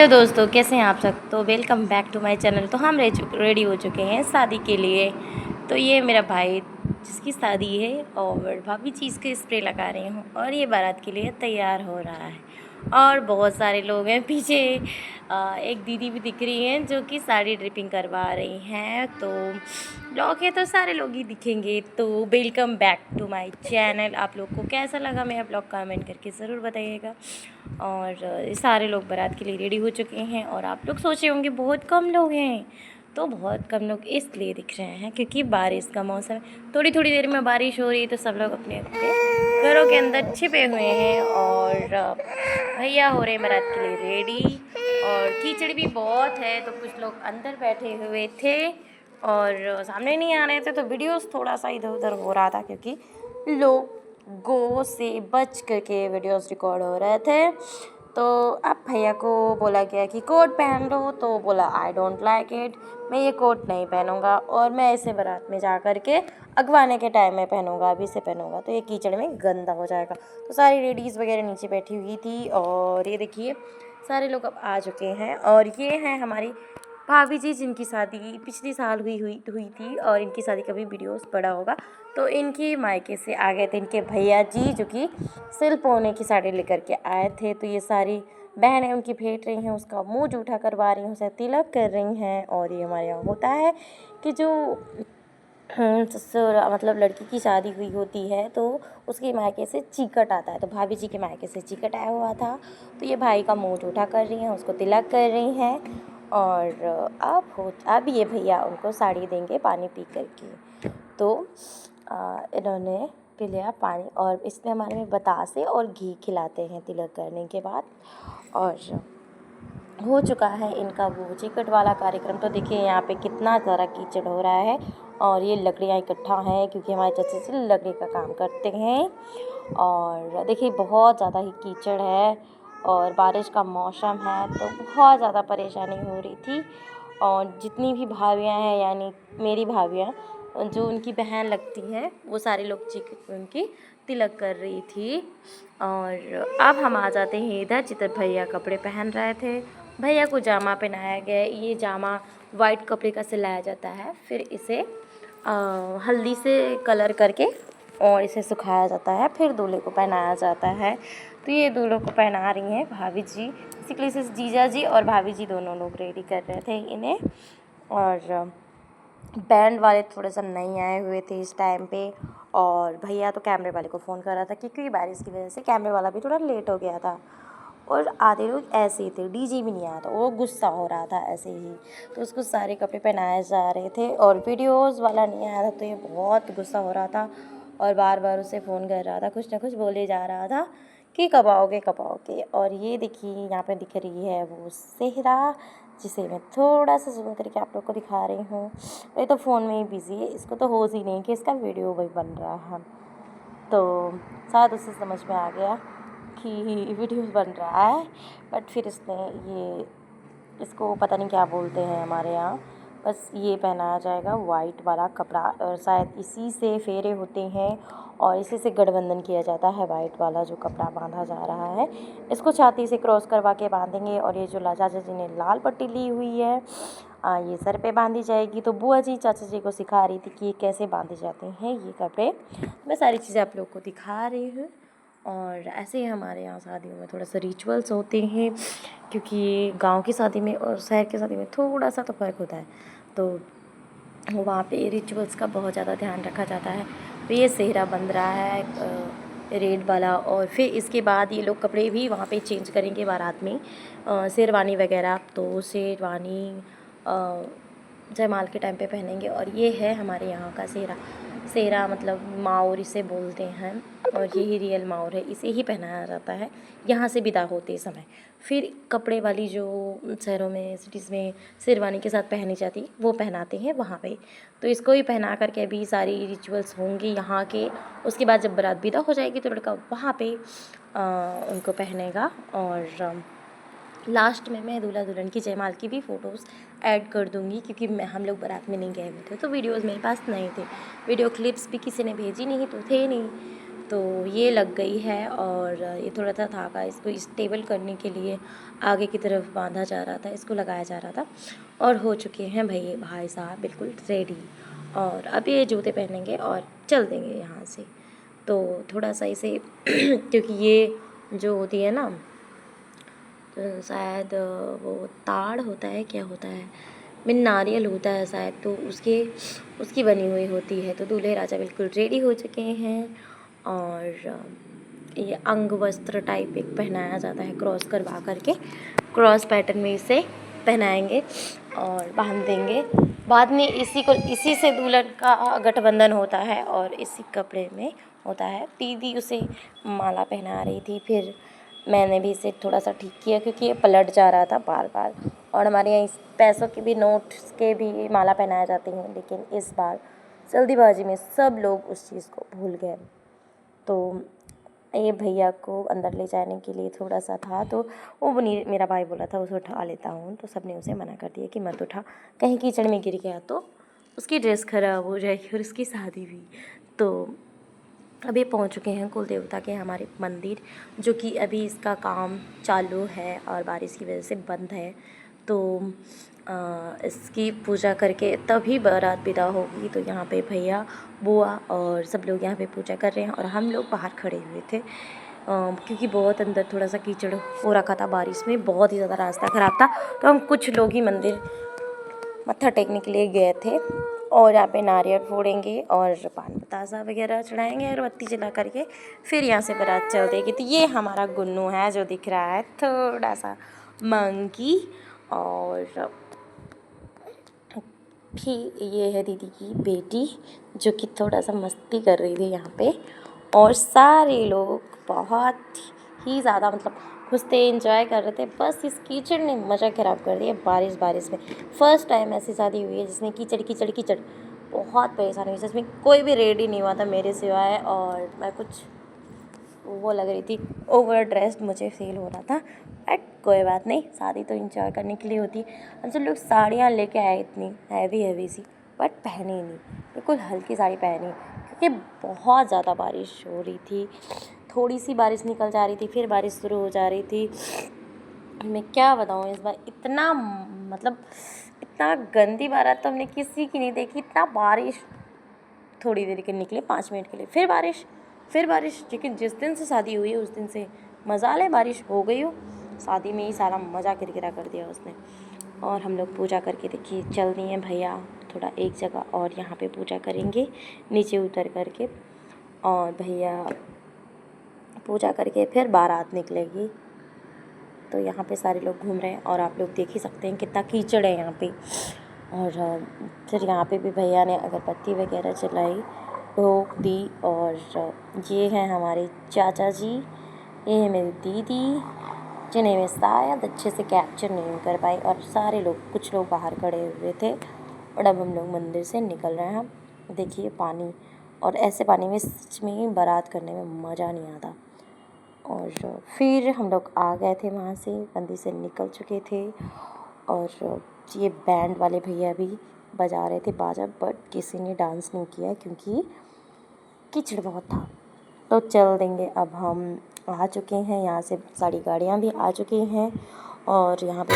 दोस्तों, कैसे हैं आप सब। तो welcome back to my channel. तो हम रेडी हो चुके हैं शादी के लिए। तो ये मेरा भाई जिसकी शादी है और भाभी जी इसके स्प्रे लगा रही हूँ और ये बारात के लिए तैयार हो रहा है और बहुत सारे लोग हैं पीछे। एक दीदी भी दिख रही हैं जो कि साड़ी ड्रिपिंग करवा रही हैं। तो ब्लॉग है तो सारे लोग ही दिखेंगे। तो welcome back to my channel. आप लोग को कैसा लगा मेरा ब्लॉग कमेंट करके ज़रूर बताइएगा। और सारे लोग बारात के लिए रेडी हो चुके हैं और आप लोग सोचे होंगे बहुत कम लोग हैं। तो बहुत कम लोग इसलिए दिख रहे हैं क्योंकि बारिश का मौसम है। थोड़ी थोड़ी देर में बारिश हो रही है तो सब लोग अपने अपने घरों के अंदर छिपे हुए हैं और भैया हो रहे हैं बारात के लिए रेडी। और कीचड़ भी बहुत है तो कुछ लोग अंदर बैठे हुए थे और सामने नहीं आ रहे थे। तो वीडियोस थोड़ा सा इधर उधर हो रहा था क्योंकि लोगों से बच करके वीडियोस रिकॉर्ड हो रहे थे। तो अब भैया को बोला गया कि कोट पहन लो, तो बोला आई डोंट लाइक इट, मैं ये कोट नहीं पहनूंगा और मैं इसे बारात में जा कर के अगवाने के टाइम में पहनूंगा, अभी से पहनूंगा तो ये कीचड़ में गंदा हो जाएगा। तो सारी लेडीज़ वगैरह नीचे बैठी हुई थी और ये देखिए सारे लोग अब आ चुके हैं। और ये हैं हमारी भाभी जी जिनकी शादी पिछले साल हुई थी और इनकी शादी का भी वीडियोस पड़ा होगा। तो इनकी मायके से आ गए थे इनके भैया जी जो कि सिल-पोने की साड़ी लेकर के आए थे। तो ये सारी बहनें उनकी भेंट रही हैं, उसका मुँह जूठा करवा रही हैं, उसे तिलक कर रही हैं। और ये हमारे यहाँ होता है कि जो ससुर मतलब लड़की की शादी हुई होती है तो उसके मायके से चीकट आता है। तो भाभी जी के मायके से चीकट आया हुआ था तो ये भाई का मुँह जूठा कर रही हैं, उसको तिलक कर रही हैं। और अब ये भैया उनको साड़ी देंगे पानी पी करके। तो इन्होंने पी लिया पानी और इसमें हमारे में बतासे और घी खिलाते हैं तिलक करने के बाद। और हो चुका है इनका वो चिकट वाला कार्यक्रम। तो देखिए यहाँ पे कितना ज़्यादा कीचड़ हो रहा है और ये लकड़ियाँ इकट्ठा हैं क्योंकि हमारे चाचा जी लकड़ी का काम करते हैं। और देखिए बहुत ज़्यादा ही कीचड़ है और बारिश का मौसम है तो बहुत ज़्यादा परेशानी हो रही थी। और जितनी भी भाभियाँ हैं यानी मेरी भाभियाँ जो उनकी बहन लगती है वो सारे लोग उनकी तिलक कर रही थी। और अब हम आ जाते हैं इधर जिधर भैया कपड़े पहन रहे थे। भैया को जामा पहनाया गया। ये जामा वाइट कपड़े का सिलाया जाता है, फिर इसे हल्दी से कलर करके और इसे सुखाया जाता है, फिर दूल्हे को पहनाया जाता है। तो ये दूल्हे को पहना रही हैं भाभी जी। बेसिकली इसे जीजा जी और भाभी जी दोनों लोग रेडी कर रहे थे इन्हें। और बैंड वाले थोड़ा सा नहीं आए हुए थे इस टाइम पे और भैया तो कैमरे वाले को फ़ोन कर रहा था क्योंकि बारिश की वजह से कैमरे वाला भी थोड़ा लेट हो गया था। और आधे लोग ऐसे ही थे, डीजे भी नहीं आया था, वो गुस्सा हो रहा था ऐसे ही। तो उसको सारे कपड़े पहनाए जा रहे थे और वीडियोस वाला नहीं आया था तो ये बहुत गुस्सा हो रहा था और बार बार उसे फ़ोन कर रहा था, कुछ ना कुछ बोले जा रहा था कि कब आओगे कब आओगे। और ये देखिए यहाँ पे दिख रही है वो सेहरा जिसे मैं थोड़ा सा ज़ूम करके आप लोग को दिखा रही हूँ। ये तो फ़ोन में ही बिज़ी है, इसको तो होश ही नहीं कि इसका वीडियो भी बन रहा है। तो शायद उसे समझ में आ गया कि वीडियो बन रहा है बट फिर इसने इसको पता नहीं क्या बोलते हैं हमारे यहाँ, बस ये पहनाया जाएगा वाइट वाला कपड़ा और शायद इसी से फेरे होते हैं और इसी से गठबंधन किया जाता है। वाइट वाला जो कपड़ा बांधा जा रहा है इसको छाती से क्रॉस करवा के बांधेंगे। और ये जो चाचा जी ने लाल पट्टी ली हुई है ये सर पे बांधी जाएगी। तो बुआ जी चाचा जी को सिखा रही थी कि ये कैसे बांधे जाते हैं ये कपड़े। मैं सारी चीज़ें आप लोग को दिखा रही हूँ। और ऐसे ही हमारे यहाँ शादियों में थोड़ा सा रिचुअल्स होते हैं क्योंकि गांव की शादी में और शहर की शादी में थोड़ा सा तो फ़र्क होता है। तो वहाँ पे रिचुअल्स का बहुत ज़्यादा ध्यान रखा जाता है। तो ये सेहरा बंध रहा है रेड वाला और फिर इसके बाद ये लोग कपड़े भी वहाँ पे चेंज करेंगे बारात में शेरवानी वगैरह। तो शेरवानी जयमाल के टाइम पे पहनेंगे। और ये है हमारे यहाँ का सेहरा। सेहरा मतलब माउर इसे बोलते हैं और यही रियल माउर है, इसे ही पहनाया जाता है यहाँ से विदा होते समय। फिर कपड़े वाली जो शहरों में सिटीज़ में शेरवानी के साथ पहनी जाती वो पहनाते हैं वहाँ पे। तो इसको ही पहना करके भी सारी रिचुअल्स होंगी यहाँ के। उसके बाद जब बारात विदा हो जाएगी तो लड़का वहाँ पे उनको पहनेगा। और लास्ट में मैं दूल्हा दुल्हन की जयमाल की भी फ़ोटोज़ ऐड कर दूँगी क्योंकि हम लोग बारात में नहीं गए हुए थे तो वीडियोज़ मेरे पास नहीं थे, वीडियो क्लिप्स भी किसी ने भेजी नहीं तो थे नहीं। तो ये लग गई है और ये थोड़ा सा धागा इसको स्टेबल करने के लिए आगे की तरफ बांधा जा रहा था, इसको लगाया जा रहा था। और हो चुके हैं भाई साहब बिल्कुल रेडी। और अब ये जूते पहनेंगे और चल देंगे यहाँ से। तो थोड़ा सा इसे क्योंकि ये जो होती है ना, तो शायद वो ताड़ होता है, क्या होता है, मिन नारियल होता है शायद, तो उसकी बनी हुई होती है। तो दूल्हे राजा बिल्कुल रेडी हो चुके हैं और ये अंग वस्त्र टाइप एक पहनाया जाता है, क्रॉस करवा करके क्रॉस पैटर्न में इसे पहनाएंगे और बांध देंगे। बाद में इसी से दुल्हन का गठबंधन होता है और इसी कपड़े में होता है। दीदी उसे माला पहना रही थी, फिर मैंने भी इसे थोड़ा सा ठीक किया क्योंकि ये पलट जा रहा था बार बार। और हमारे यहाँ पैसों के भी, नोट्स के भी माला पहनाए जाते हैं, लेकिन इस बार जल्दीबाजी में सब लोग उस चीज़ को भूल गए। तो ये भैया को अंदर ले जाने के लिए थोड़ा सा था, तो वो मेरा भाई बोला था उसे उठा लेता हूँ, तो सब ने उसे मना कर दिया कि मत उठा, कहीं कीचड़ में गिर गया तो उसकी ड्रेस ख़राब हो जाएगी और उसकी शादी भी। तो अभी पहुंच चुके हैं कुल देवता के हमारे मंदिर, जो कि अभी इसका काम चालू है और बारिश की वजह से बंद है। तो इसकी पूजा करके तभी बारात विदा होगी। तो यहाँ पे भैया, बुआ और सब लोग यहाँ पे पूजा कर रहे हैं और हम लोग बाहर खड़े हुए थे क्योंकि बहुत अंदर थोड़ा सा कीचड़ हो रखा था, बारिश में बहुत ही ज़्यादा रास्ता ख़राब था। तो हम कुछ लोग ही मंदिर मत्था टेकने के लिए गए थे और यहाँ पे नारियल फोड़ेंगे और पान बतासा वगैरह चढ़ाएंगे, अगरबत्ती जला करके फिर यहाँ से बारात चल देगी। तो ये हमारा गुन्नू है जो दिख रहा है थोड़ा सा मंकी, और फिर ये है दीदी की बेटी जो कि थोड़ा सा मस्ती कर रही थी यहाँ पे। और सारे लोग बहुत ही ज़्यादा मतलब खुश थे, एंजॉय कर रहे थे। बस इस कीचड़ ने मज़ा ख़राब कर दिया। बारिश में फ़र्स्ट टाइम ऐसी शादी हुई है जिसमें कीचड़ बहुत परेशानी हुई। सच में कोई भी रेडी नहीं हुआ था मेरे सिवाय, और मैं कुछ वो लग रही थी, ओवर ड्रेस्ड मुझे फील हो रहा था। बट कोई बात नहीं, शादी तो इंजॉय करने के लिए होती है। हम सब लोग साड़ियाँ लेके आए इतनी हैवी सी, बट पहनी नहीं, बिल्कुल हल्की साड़ी पहनी क्योंकि बहुत ज़्यादा बारिश हो रही थी। थोड़ी सी बारिश निकल जा रही थी, फिर बारिश शुरू हो जा रही थी। मैं क्या बताऊँ, इस बार इतना मतलब इतना गंदी बारात तो हमने किसी की नहीं देखी। इतना बारिश, थोड़ी देर के निकले 5 मिनट के लिए, फिर बारिश। लेकिन जिस दिन से शादी हुई है उस दिन से मज़ा ले, बारिश हो गई हो, शादी में ही सारा मज़ा किरकिरा कर दिया उसने। और हम लोग पूजा करके देखिए चल दिए भैया थोड़ा एक जगह, और यहाँ पे पूजा करेंगे नीचे उतर करके, और भैया पूजा करके फिर बारात निकलेगी। तो यहाँ पे सारे लोग घूम रहे हैं और आप लोग देख ही सकते हैं कितना कीचड़ है यहाँ पे। और फिर यहाँ पे भी भैया ने अगरबत्ती वगैरह जलाई, भोग दी। और ये हैं हमारे चाचा जी, ये है मेरी दीदी जिन्हें मैं शायद अच्छे से कैप्चर नहीं कर पाई, और सारे लोग, कुछ लोग बाहर खड़े हुए थे। और अब हम लोग मंदिर से निकल रहे हैं। देखिए पानी, और ऐसे पानी में सच में बारात करने में मज़ा नहीं आता। और फिर हम लोग आ गए थे वहाँ से, मंदिर से निकल चुके थे। और ये बैंड वाले भैया भी बजा रहे थे बाजा, बट किसी ने डांस नहीं किया क्योंकि कीचड़ बहुत था। तो चल देंगे, अब हम आ चुके हैं यहाँ से, सारी गाड़ियाँ भी आ चुकी हैं। और यहाँ पे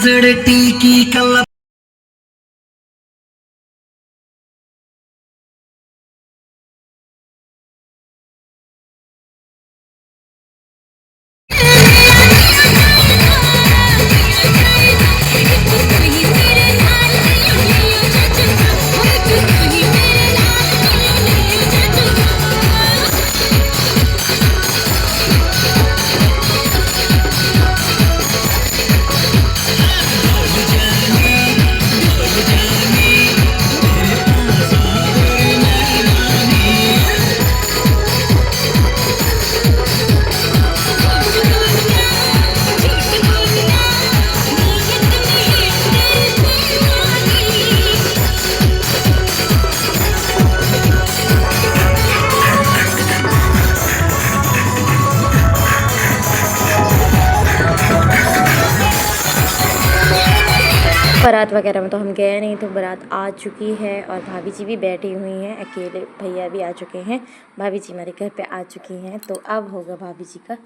जड़टी की कल बारात वगैरह में तो हम गए नहीं, तो बारात आ चुकी है और भाभी जी भी बैठी हुई हैं, अकेले भैया भी आ चुके हैं, भाभी जी हमारे घर पे आ चुकी हैं। तो अब होगा भाभी जी का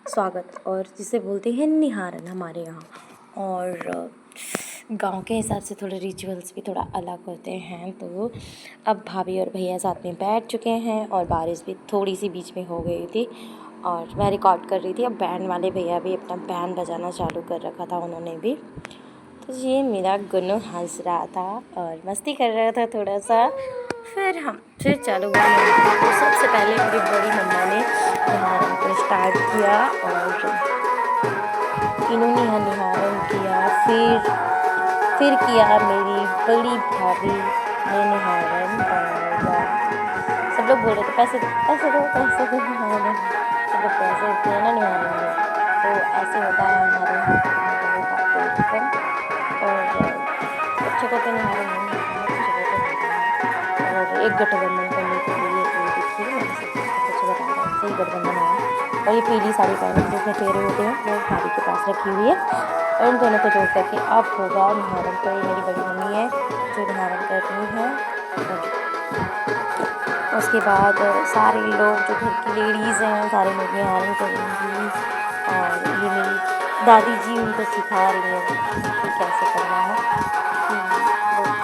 स्वागत, और जिसे बोलते हैं निहारन हमारे यहाँ। और गांव के हिसाब से थोड़े रिचुअल्स भी थोड़ा अलग होते हैं। तो अब भाभी और भैया साथ में बैठ चुके हैं, और बारिश भी थोड़ी सी बीच में हो गई थी, और मैं रिकॉर्ड कर रही थी। अब बैंड वाले भैया भी अपना बैंड बजाना चालू कर रखा था उन्होंने भी। तो ये मेरा गुन्नू हंस रहा था और मस्ती कर रहा था थोड़ा सा। फिर चालू हुआ। तो सबसे पहले मेरी बड़ी मम्मा ने निहारन को स्टार्ट किया, और इन्होंने यहाँ निहारन किया। फिर किया मेरी बड़ी भाभी ने निहारन, और सब लोग बोल रहे थे पैसे दो पैसे दो पैसे दो निहारन, सब लोग पैसे देते हैं ना निहारन में। तो ऐसे होता है हमारे यहाँ। और बच्चों को तो निहारन नहीं होता है, बच्चों को तो होता है। और एक गठबंधन करने के लिए ये देखिए मैंने सब कुछ बता रहा है, सही गठबंधन है। और ये पीली साड़ी पहने जिसमें फेरे होते हैं वो भाभी के पास रखी हुई है, और इन दोनों को जोड़ करके अब होगा निहारन। तो ये मेरी बड़ी मम्मी है जो निहारन कर रही है। उसके बाद सारे लोग जो घर की लेडीज़ हैं सारे लोग निहारन करेंगी, और ये मेरी दादी जी उनको सिखा रही हैं कि कैसे करना है।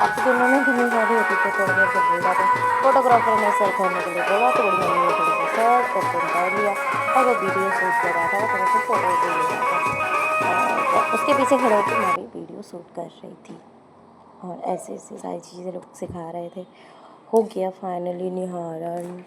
अब तो दोनों में घनी शादी होती थी, थोड़ी देर जब बोला तो फोटोग्राफर ने सर खोलने के लिए बोला, तो बड़ी मम्मी ने थोड़ा सा सर करके उतार लिया, और वो वीडियो शूट कर रहा था, वो थोड़ा सा फोटो ले रहा था, और उसके पीछे खड़े होकर मैं भी वीडियो शूट कर रही थी। और ऐसे ऐसे सारी चीज़ें लोग सिखा रहे थे। हो गया फाइनली निहारन।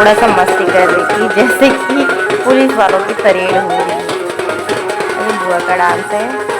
थोड़ा सा मस्ती कर रही थी, जैसे कि पुलिस वालों की परेड हो रही है। ये बुआ का डांस है।